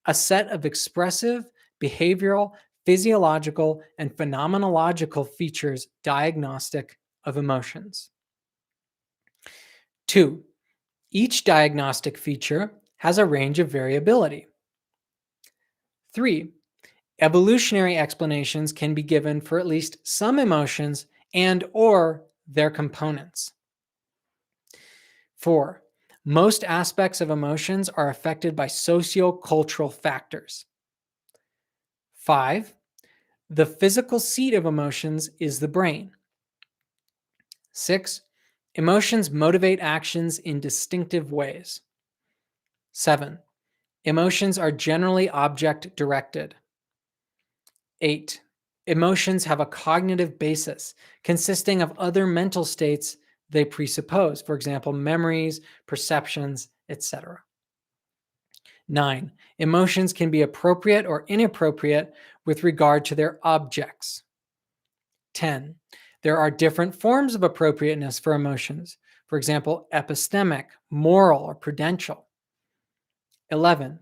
a set of expressive, behavioral, physiological, and phenomenological features diagnostic of emotions. 2. Each diagnostic feature has a range of variability. 3. Evolutionary explanations can be given for at least some emotions and or their components. 4. Most aspects of emotions are affected by socio-cultural factors. 5. The physical seat of emotions is the brain. 6. Emotions motivate actions in distinctive ways. 7. Emotions are generally object-directed. 8. Emotions have a cognitive basis consisting of other mental states they presuppose, for example, memories, perceptions, etc. 9. Emotions can be appropriate or inappropriate with regard to their objects. 10. There are different forms of appropriateness for emotions, for example, epistemic, moral, or prudential. 11.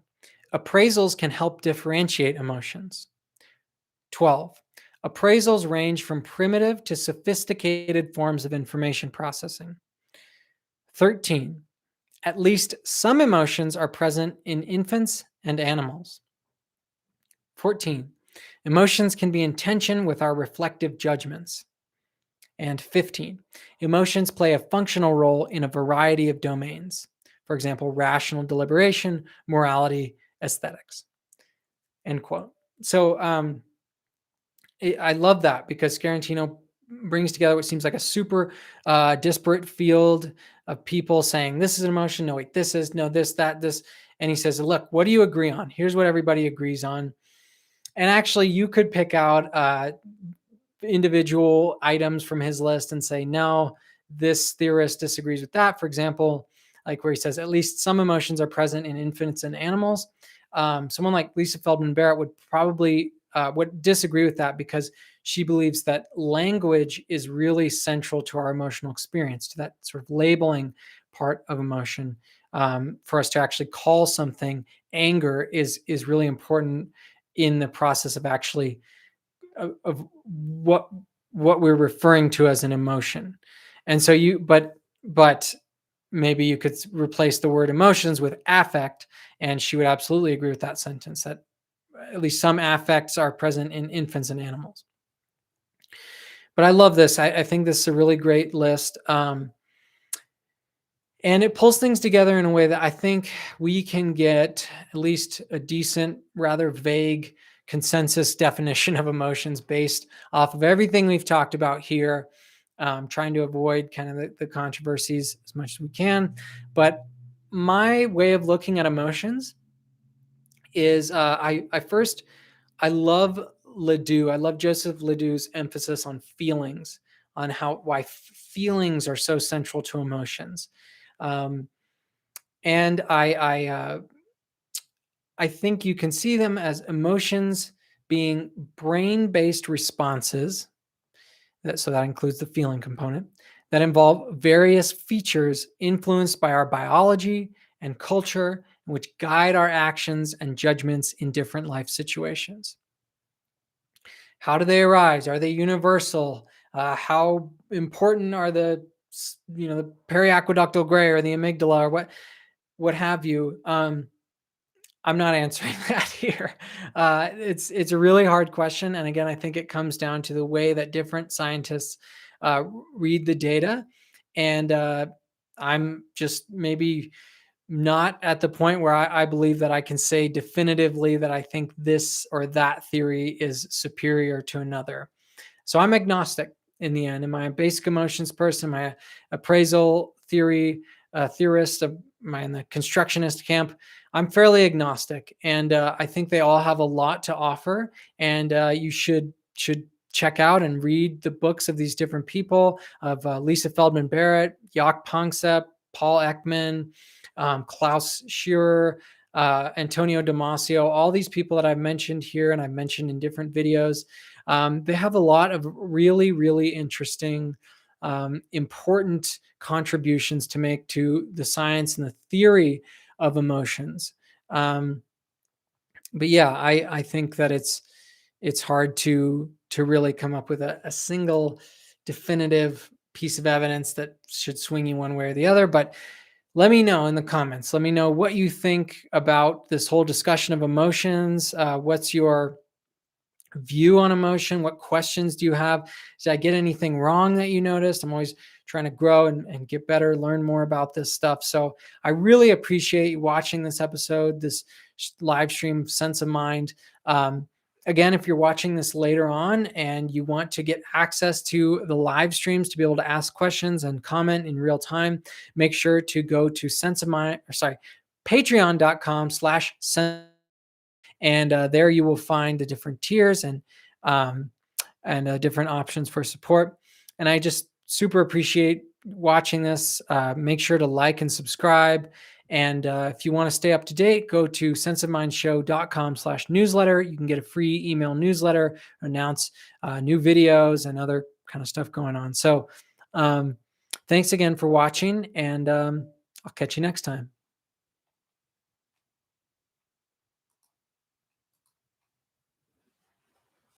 Appraisals can help differentiate emotions. 12. Appraisals range from primitive to sophisticated forms of information processing. 13. At least some emotions are present in infants and animals. 14. Emotions can be in tension with our reflective judgments. And 15. Emotions play a functional role in a variety of domains. For example, rational deliberation, morality, aesthetics. End quote. So I love that because Scarantino brings together what seems like a super disparate field of people saying, this is an emotion, no, wait, this is, no, this, that, this. And he says, look, what do you agree on? Here's what everybody agrees on. And actually, you could pick out individual items from his list and say, no, this theorist disagrees with that. For example, like where he says, at least some emotions are present in infants and animals. Someone like Lisa Feldman Barrett would probably would disagree with that because she believes that language is really central to our emotional experience, to that sort of labeling part of emotion. For us to actually call something anger is really important in the process of actually of what we're referring to as an emotion. And so but maybe you could replace the word emotions with affect, and she would absolutely agree with that sentence, that at least some affects are present in infants and animals. But I love this. I think this is a really great list. And it pulls things together in a way that I think we can get at least a decent, rather vague consensus definition of emotions based off of everything we've talked about here, trying to avoid kind of the controversies as much as we can. But my way of looking at emotions is I love Ledoux. I love Joseph Ledoux's emphasis on feelings, on why feelings are so central to emotions. And I think you can see them as emotions being brain-based responses. So that includes the feeling component that involve various features influenced by our biology and culture, which guide our actions and judgments in different life situations. How do they arise? Are they universal? How important are the periaqueductal gray or the amygdala or what have you? I'm not answering that here. It's a really hard question, and again, I think it comes down to the way that different scientists read the data, and I'm just maybe not at the point where I believe that I can say definitively that I think this or that theory is superior to another. So I'm agnostic in the end. Am I a basic emotions person? Am I a appraisal theorist? Am I in the constructionist camp? I'm fairly agnostic, and I think they all have a lot to offer. And you should check out and read the books of these different people, of Lisa Feldman Barrett, Panksepp, Paul Ekman, Klaus, Scherer, Antonio Damasio, all these people that I've mentioned here and I've mentioned in different videos. They have a lot of really, really interesting, important contributions to make to the science and the theory of emotions. But yeah, I think that it's hard to really come up with a single definitive piece of evidence that should swing you one way or the other. But let me know in the comments. Let me know what you think about this whole discussion of emotions. What's your view on emotion? What questions do you have? Did I get anything wrong that you noticed? I'm always trying to grow and get better, learn more about this stuff. So I really appreciate you watching this episode, this live stream Sense of Mind. Again, if you're watching this later on and you want to get access to the live streams to be able to ask questions and comment in real time, make sure to go to patreon.com/sense, and there you will find the different tiers and different options for support. And I just super appreciate watching this. Make sure to like and subscribe. And if you want to stay up to date, go to senseofmindshow.com/newsletter. You can get a free email newsletter, announce new videos and other kind of stuff going on. So thanks again for watching, and I'll catch you next time.